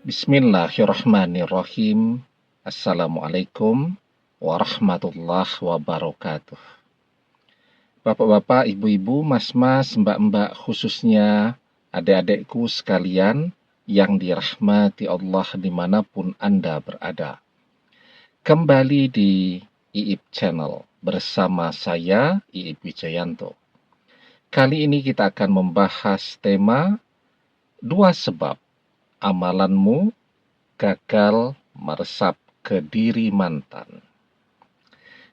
Bismillahirrahmanirrahim. Assalamualaikum warahmatullahi wabarakatuh. Bapak-bapak, ibu-ibu, mas-mas, mbak-mbak, khususnya adik-adikku sekalian yang dirahmati Allah dimanapun Anda berada. Kembali di IIP Channel bersama saya, IIP Wijayanto. Kali ini kita akan membahas tema 2 sebab amalanmu gagal meresap ke diri mantan.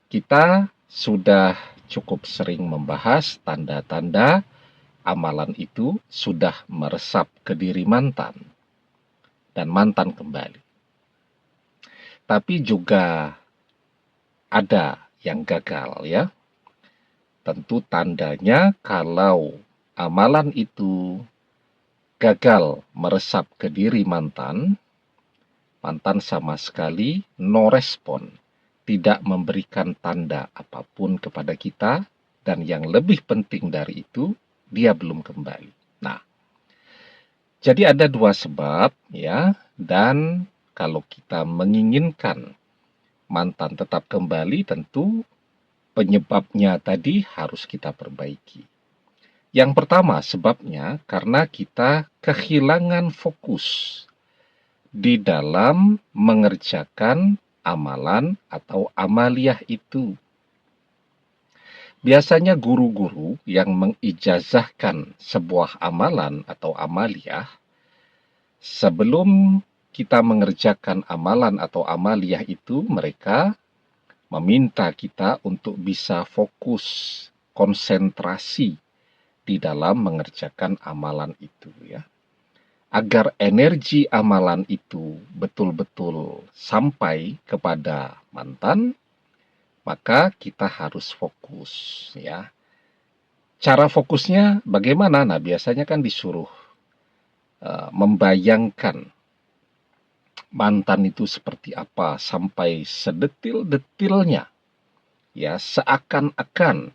Kita sudah cukup sering membahas tanda-tanda amalan itu sudah meresap ke diri mantan dan mantan kembali. Tapi juga ada yang gagal ya. Tentu tandanya kalau amalan itu gagal meresap ke diri mantan sama sekali no respon, tidak memberikan tanda apapun kepada kita, dan yang lebih penting dari itu, dia belum kembali. Nah, jadi ada 2 sebab ya, dan kalau kita menginginkan mantan tetap kembali, tentu penyebabnya tadi harus kita perbaiki. Yang pertama sebabnya karena kita kehilangan fokus di dalam mengerjakan amalan atau amaliyah itu. Biasanya guru-guru yang mengijazahkan sebuah amalan atau amaliyah, sebelum kita mengerjakan amalan atau amaliyah itu, mereka meminta kita untuk bisa fokus, konsentrasi di dalam mengerjakan amalan itu ya. Agar energi amalan itu betul-betul sampai kepada mantan, maka kita harus fokus ya. Cara fokusnya bagaimana? Nah, biasanya kan disuruh membayangkan mantan itu seperti apa sampai sedetil-detilnya. Ya, seakan-akan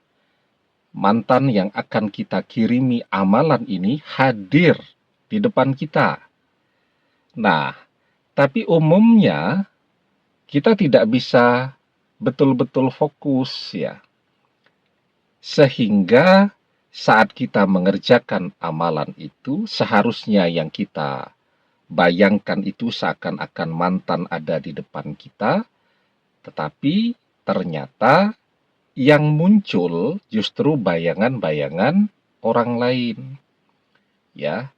mantan yang akan kita kirimi amalan ini hadir di depan kita. Nah, tapi umumnya kita tidak bisa betul-betul fokus ya. Sehingga saat kita mengerjakan amalan itu, seharusnya yang kita bayangkan itu seakan-akan mantan ada di depan kita, tetapi ternyata yang muncul justru bayangan-bayangan orang lain. Ya,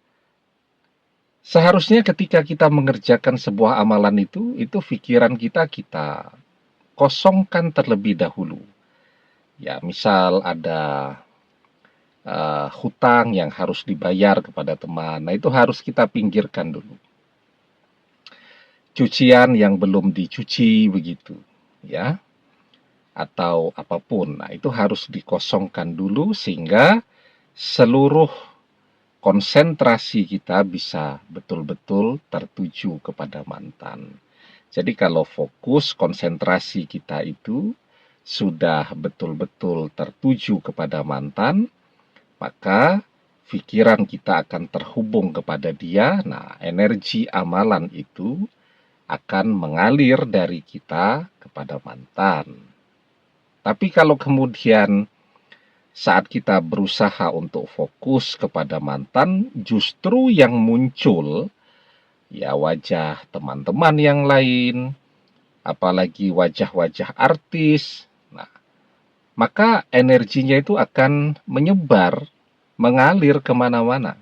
seharusnya ketika kita mengerjakan sebuah amalan itu pikiran kita kosongkan terlebih dahulu. Ya, misal ada hutang yang harus dibayar kepada teman, nah itu harus kita pinggirkan dulu. Cucian yang belum dicuci begitu, ya, atau apapun, nah itu harus dikosongkan dulu sehingga seluruh konsentrasi kita bisa betul-betul tertuju kepada mantan. Jadi kalau fokus konsentrasi kita itu sudah betul-betul tertuju kepada mantan, maka pikiran kita akan terhubung kepada dia. Nah, energi amalan itu akan mengalir dari kita kepada mantan. Tapi kalau kemudian saat kita berusaha untuk fokus kepada mantan, justru yang muncul ya wajah teman-teman yang lain, apalagi wajah-wajah artis. Nah, maka energinya itu akan menyebar, mengalir kemana-mana.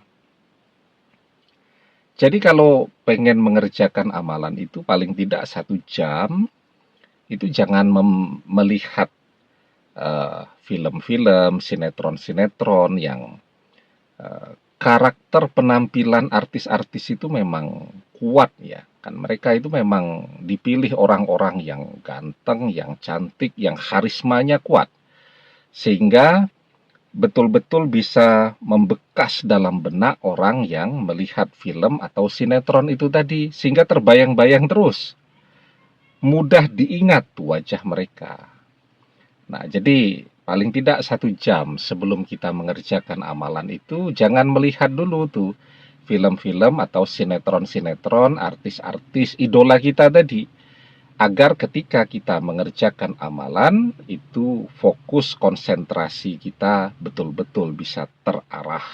Jadi kalau pengen mengerjakan amalan itu paling tidak 1 jam, itu jangan melihat film-film, sinetron-sinetron yang karakter penampilan artis-artis itu memang kuat ya. Kan mereka itu memang dipilih orang-orang yang ganteng, yang cantik, yang karismanya kuat. Sehingga betul-betul bisa membekas dalam benak orang yang melihat film atau sinetron itu tadi. Sehingga terbayang-bayang terus. Mudah diingat wajah mereka. Nah, jadi paling tidak 1 jam sebelum kita mengerjakan amalan itu, jangan melihat dulu tuh film-film atau sinetron-sinetron, artis-artis idola kita tadi, agar ketika kita mengerjakan amalan itu fokus konsentrasi kita betul-betul bisa terarah,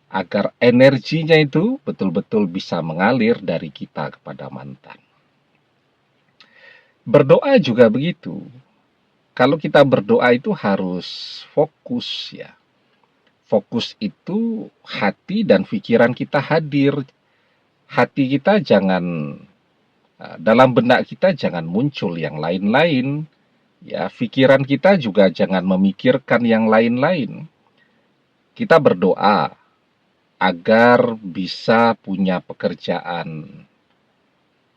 agar energinya itu betul-betul bisa mengalir dari kita kepada mantan. Berdoa juga begitu. Kalau kita berdoa itu harus fokus ya. Fokus itu hati dan pikiran kita hadir. Hati kita jangan, dalam benak kita jangan muncul yang lain-lain. Ya, pikiran kita juga jangan memikirkan yang lain-lain. Kita berdoa agar bisa punya pekerjaan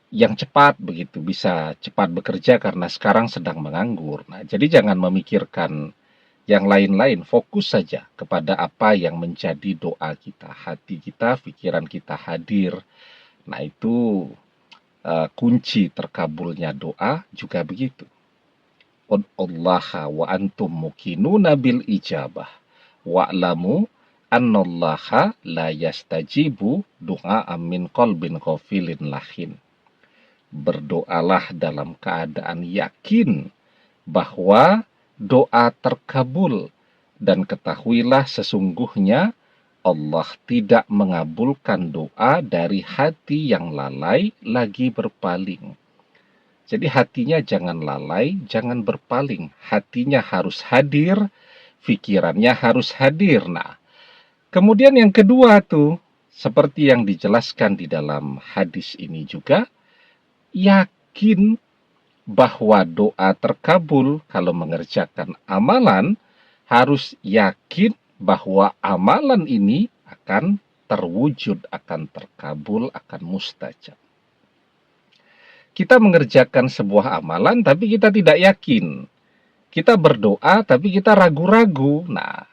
yang cepat begitu, bisa cepat bekerja karena sekarang sedang menganggur. Nah, jadi jangan memikirkan yang lain-lain, fokus saja kepada apa yang menjadi doa kita. Hati kita, pikiran kita hadir. Nah, itu kunci terkabulnya doa juga begitu. Ud'ullaha wa antum muqinuna bil ijabah wa'lamu annallaha la yastajibu du'a min qalbin ghafilin lahin. Berdoalah dalam keadaan yakin bahwa doa terkabul, dan ketahuilah sesungguhnya Allah tidak mengabulkan doa dari hati yang lalai lagi berpaling. Jadi hatinya jangan lalai, jangan berpaling. Hatinya harus hadir, pikirannya harus hadir. Nah, kemudian yang kedua tuh, seperti yang dijelaskan di dalam hadis ini juga, yakin bahwa doa terkabul. Kalau mengerjakan amalan, harus yakin bahwa amalan ini akan terwujud, akan terkabul, akan mustajab. Kita mengerjakan sebuah amalan tapi kita tidak yakin. Kita berdoa tapi kita ragu-ragu. Nah,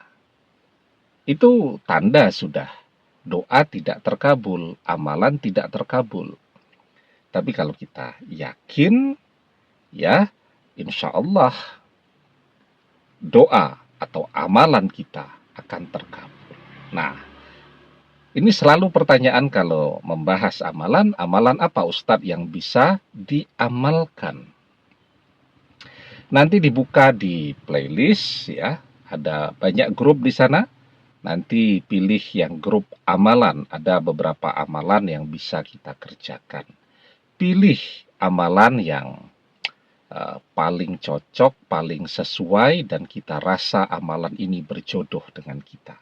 itu tanda sudah doa tidak terkabul, amalan tidak terkabul. Tapi kalau kita yakin, ya, insya Allah doa atau amalan kita akan terkabul. Nah, ini selalu pertanyaan kalau membahas amalan, amalan apa Ustadz yang bisa diamalkan? Nanti dibuka di playlist ya, ada banyak grup di sana. Nanti pilih yang grup amalan, ada beberapa amalan yang bisa kita kerjakan. Pilih amalan yang paling cocok, paling sesuai, dan kita rasa amalan ini berjodoh dengan kita.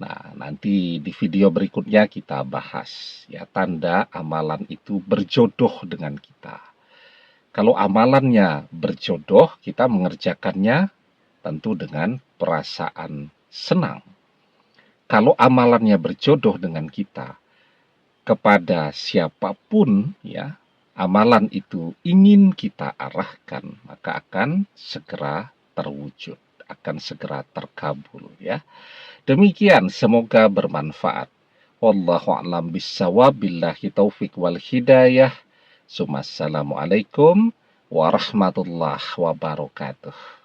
Nah, nanti di video berikutnya kita bahas ya tanda amalan itu berjodoh dengan kita. Kalau amalannya berjodoh, kita mengerjakannya tentu dengan perasaan senang. Kalau amalannya berjodoh dengan kita, kepada siapapun ya amalan itu ingin kita arahkan, maka akan segera terwujud, akan segera terkabul ya. Demikian, semoga bermanfaat. Wallahu a'lam bissawab, billahi taufik wal hidayah. Assalamualaikum warahmatullahi wabarakatuh.